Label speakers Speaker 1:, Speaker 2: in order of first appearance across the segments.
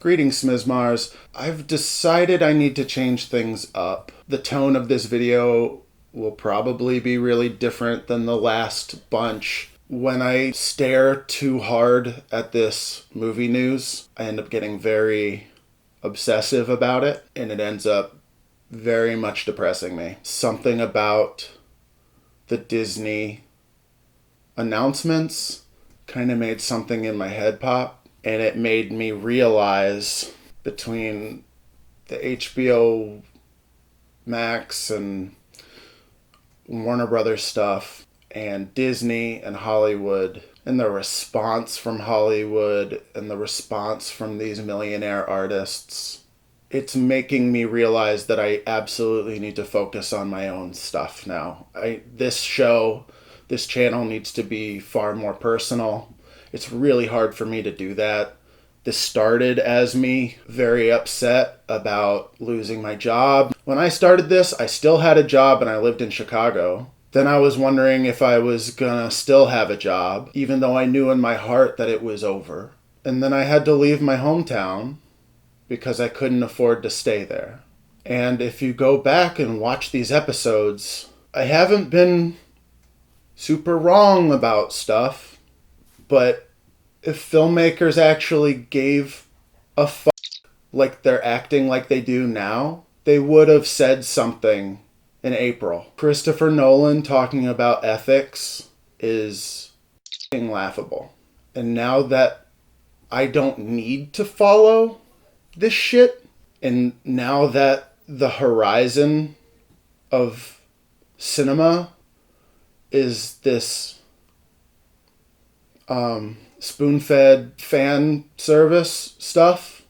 Speaker 1: Greetings, Smizmars. I've decided I need to change things up. The tone of this video will probably be really different than the last bunch. When I stare too hard at this movie news, I end up getting very obsessive about it, and it ends up very much depressing me. Something about the Disney announcements kind of made something in my head pop, and it made me realize between the HBO Max and Warner Brothers stuff and Disney and Hollywood and the response from Hollywood and the response from these millionaire artists, it's making me realize that I absolutely need to focus on my own stuff now. This channel needs to be far more personal. It's really hard for me to do that. This started as me very upset about losing my job. When I started this, I still had a job and I lived in Chicago. Then I was wondering if I was gonna still have a job, even though I knew in my heart that it was over. And then I had to leave my hometown because I couldn't afford to stay there. And if you go back and watch these episodes, I haven't been super wrong about stuff, but if filmmakers actually gave a fuck like they're acting like they do now, they would have said something in April. Christopher Nolan talking about ethics is f***ing laughable. And now that I don't need to follow this shit, and now that the horizon of cinema is this spoon-fed fan service stuff,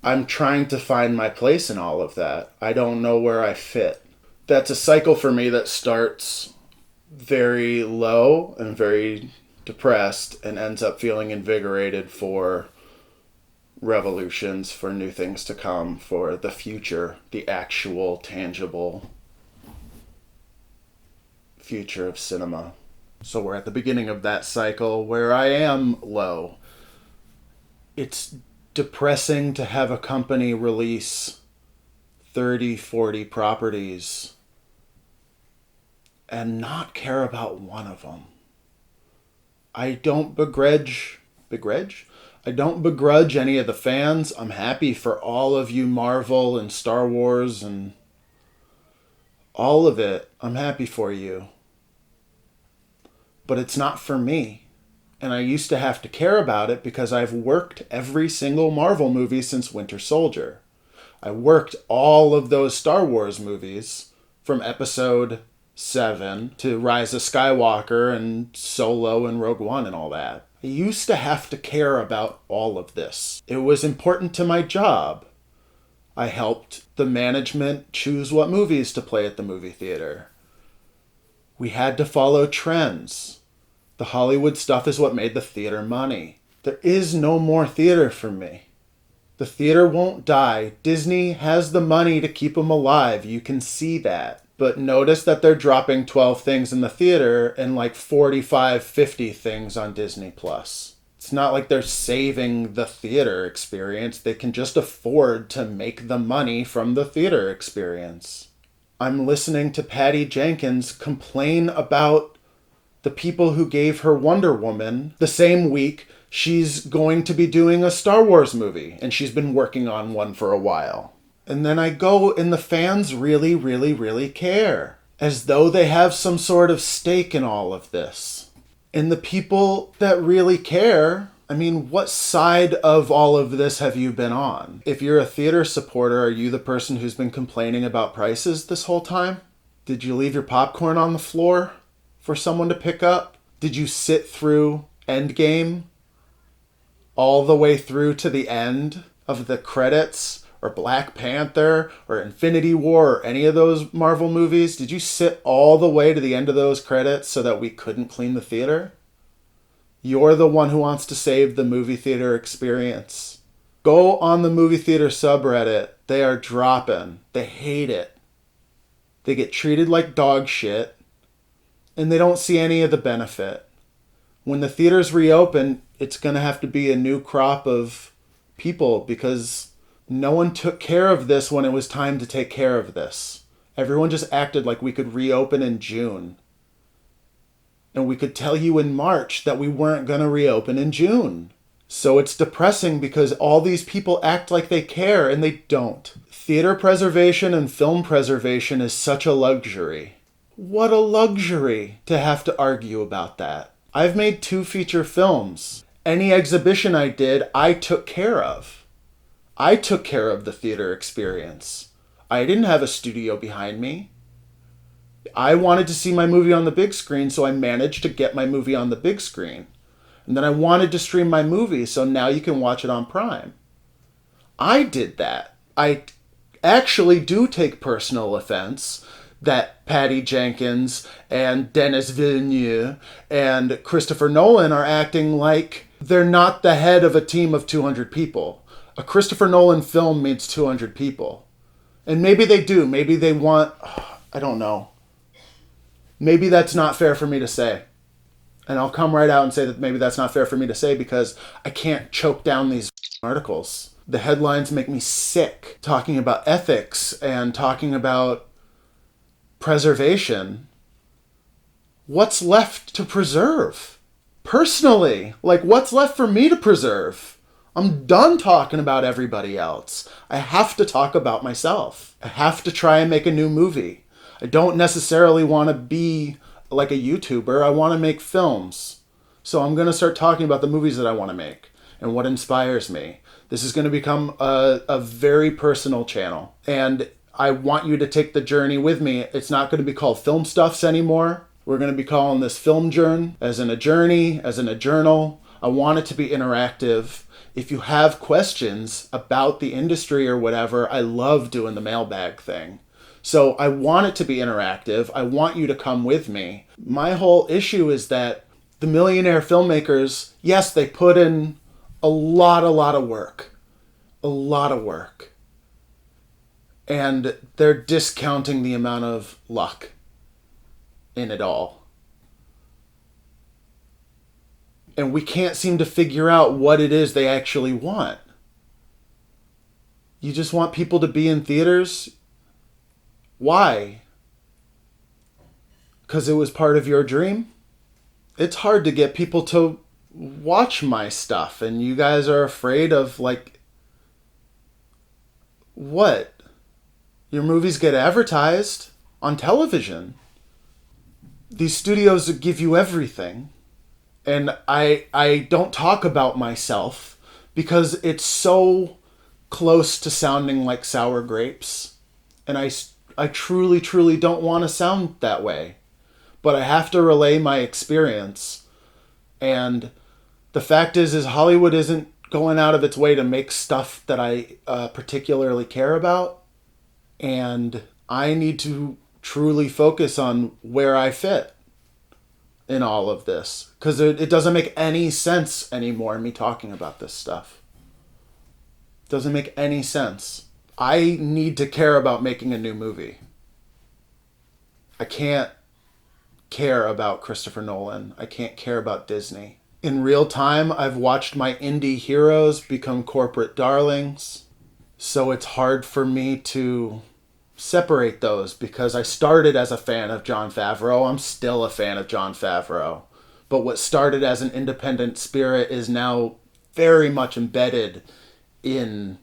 Speaker 1: I'm trying to find my place in all of that. I don't know where I fit. That's a cycle for me that starts very low and very depressed and ends up feeling invigorated for revolutions, for new things to come, for the future, the actual, tangible future of cinema. So we're at the beginning of that cycle where I am low. It's depressing to have a company release 30, 40 properties and not care about one of them. I don't begrudge any of the fans. I'm happy for all of you Marvel and Star Wars and all of it. I'm happy for you. But it's not for me. And I used to have to care about it because I've worked every single Marvel movie since Winter Soldier. I worked all of those Star Wars movies from Episode 7 to Rise of Skywalker and Solo and Rogue One and all that. I used to have to care about all of this. It was important to my job. I helped the management choose what movies to play at the movie theater. We had to follow trends. The Hollywood stuff is what made the theater money. There is no more theater for me. The theater won't die. Disney has the money to keep them alive. You can see that. But notice that they're dropping 12 things in the theater and like 45, 50 things on Disney+. It's not like they're saving the theater experience. They can just afford to make the money from the theater experience. I'm listening to Patty Jenkins complain about the people who gave her Wonder Woman the same week she's going to be doing a Star Wars movie, and she's been working on one for a while. And then I go, and the fans really, really, really care, as though they have some sort of stake in all of this. And the people that really care, I mean, what side of all of this have you been on? If you're a theater supporter, are you the person who's been complaining about prices this whole time? Did you leave your popcorn on the floor for someone to pick up? Did you sit through Endgame all the way through to the end of the credits, or Black Panther or Infinity War or any of those Marvel movies? Did you sit all the way to the end of those credits so that we couldn't clean the theater? You're the one who wants to save the movie theater experience. Go on the movie theater subreddit. They are dropping. They hate it. They get treated like dog shit, and they don't see any of the benefit. When the theaters reopen, it's going to have to be a new crop of people because no one took care of this when it was time to take care of this. Everyone just acted like we could reopen in June. And we could tell you in March that we weren't going to reopen in June. So it's depressing because all these people act like they care and they don't. Theater preservation and film preservation is such a luxury. What a luxury to have to argue about that. I've made 2 feature films. Any exhibition I did, I took care of. I took care of the theater experience. I didn't have a studio behind me. I wanted to see my movie on the big screen, so I managed to get my movie on the big screen. And then I wanted to stream my movie, so now you can watch it on Prime. I did that. I actually do take personal offense that Patty Jenkins and Denis Villeneuve and Christopher Nolan are acting like they're not the head of a team of 200 people. A Christopher Nolan film means 200 people. And maybe they do. Maybe they want... I don't know. Maybe that's not fair for me to say. And I'll come right out and say that maybe that's not fair for me to say because I can't choke down these articles. The headlines make me sick. Talking about ethics and talking about preservation. What's left to preserve? Personally, like what's left for me to preserve? I'm done talking about everybody else. I have to talk about myself. I have to try and make a new movie. I don't necessarily want to be like a YouTuber. I want to make films. So I'm going to start talking about the movies that I want to make and what inspires me. This is going to become a very personal channel. And I want you to take the journey with me. It's not going to be called Film Stuffs anymore. We're going to be calling this filmjourn, as in a journey, as in a journal. I want it to be interactive. If you have questions about the industry or whatever, I love doing the mailbag thing. So I want it to be interactive. I want you to come with me. My whole issue is that the millionaire filmmakers, yes, they put in a lot of work. A lot of work. And they're discounting the amount of luck in it all. And we can't seem to figure out what it is they actually want. You just want people to be in theaters? Why? Because it was part of your dream? It's hard to get people to watch my stuff, and you guys are afraid of, like, what? Your movies get advertised on television. These studios give you everything. And I don't talk about myself because it's so close to sounding like sour grapes. And I truly don't want to sound that way. But I have to relay my experience. And the fact is Hollywood isn't going out of its way to make stuff that I particularly care about. And I need to truly focus on where I fit in all of this. Because it doesn't make any sense anymore, me talking about this stuff. It doesn't make any sense. I need to care about making a new movie. I can't care about Christopher Nolan. I can't care about Disney. In real time, I've watched my indie heroes become corporate darlings. So it's hard for me to separate those because I started as a fan of Jon Favreau. I'm still a fan of Jon Favreau. But what started as an independent spirit is now very much embedded in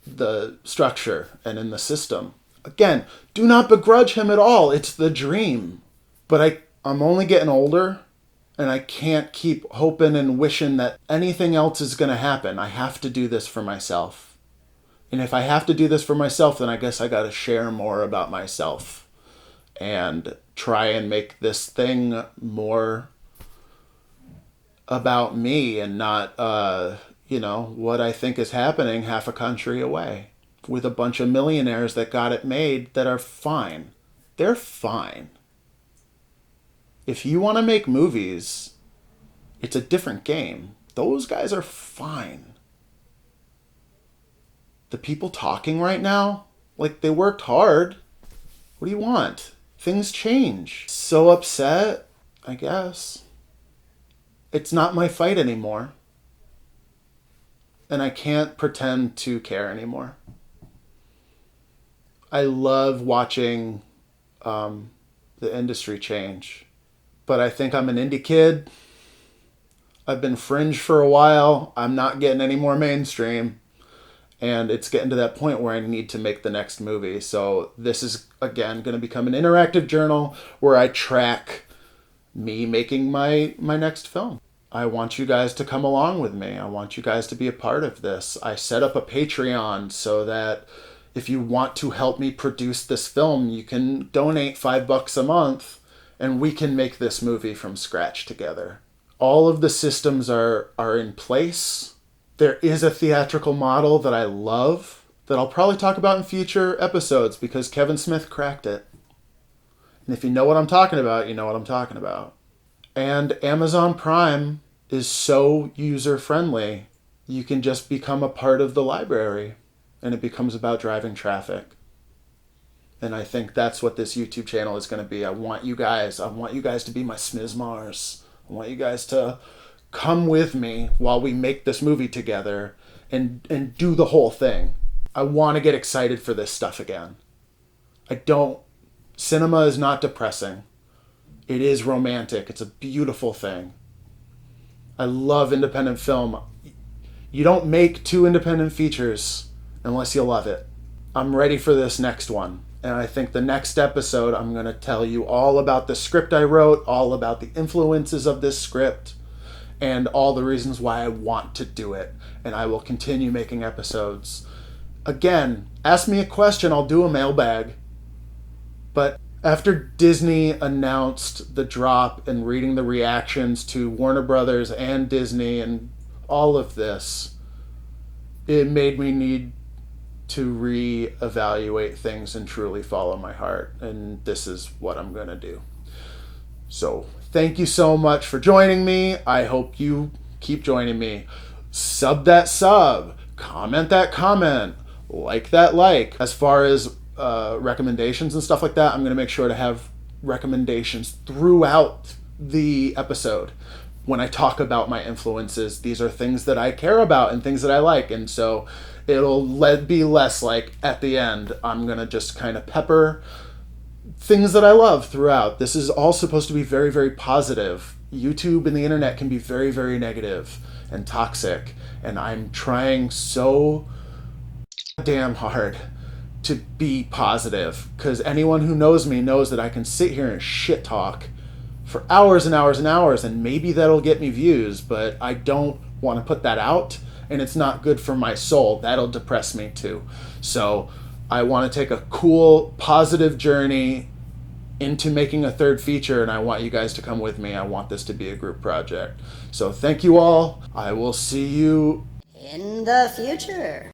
Speaker 1: the structure and in the system. Again, do not begrudge him at all. It's the dream. But I'm only getting older, and I can't keep hoping and wishing that anything else is going to happen. I have to do this for myself. And if I have to do this for myself, then I guess I got to share more about myself and try and make this thing more about me and not, what I think is happening half a country away with a bunch of millionaires that got it made that are fine. They're fine. If you want to make movies, it's a different game. Those guys are fine. The people talking right now, like they worked hard. What do you want? Things change. So upset, I guess. It's not my fight anymore. and I can't pretend to care anymore. I love watching the industry change, but I think I'm an indie kid. I've been fringe for a while. I'm not getting any more mainstream. And it's getting to that point where I need to make the next movie. So this is, again, going to become an interactive journal where I track me making my next film. I want you guys to come along with me. I want you guys to be a part of this. I set up a Patreon so that if you want to help me produce this film, you can donate $5 a month and we can make this movie from scratch together. All of the systems are in place. There is a theatrical model that I love that I'll probably talk about in future episodes because Kevin Smith cracked it. And if you know what I'm talking about, you know what I'm talking about. And Amazon Prime is so user-friendly. You can just become a part of the library and it becomes about driving traffic. And I think that's what this YouTube channel is going to be. I want you guys to be my smizmars. I want you guys to come with me while we make this movie together and do the whole thing. I want to get excited for this stuff again. Cinema is not depressing. It is romantic. It's a beautiful thing. I love independent film. You don't make 2 independent features unless you love it. I'm ready for this next one. And I think the next episode, I'm going to tell you all about the script I wrote, all about the influences of this script, and all the reasons why I want to do it. And I will continue making episodes. Again, ask me a question, I'll do a mailbag. But after Disney announced the drop and reading the reactions to Warner Brothers and Disney and all of this, it made me need to reevaluate things and truly follow my heart. And this is what I'm going to do. So thank you so much for joining me. I hope you keep joining me. Sub that sub, comment that comment, like that like. As far as recommendations and stuff like that, I'm going to make sure to have recommendations throughout the episode. When I talk about my influences, these are things that I care about and things that I like. And so it'll be less like at the end, I'm going to just kind of pepper things that I love throughout. This is all supposed to be very, very positive. YouTube and the internet can be very, very negative and toxic. And I'm trying so damn hard to be positive, because anyone who knows me knows that I can sit here and shit talk for hours and hours and hours, and maybe that'll get me views, but I don't want to put that out, and it's not good for my soul. That'll depress me too. So I want to take a cool, positive journey into making a third feature, and I want you guys to come with me. I want this to be a group project. So thank you all. I will see you
Speaker 2: in the future.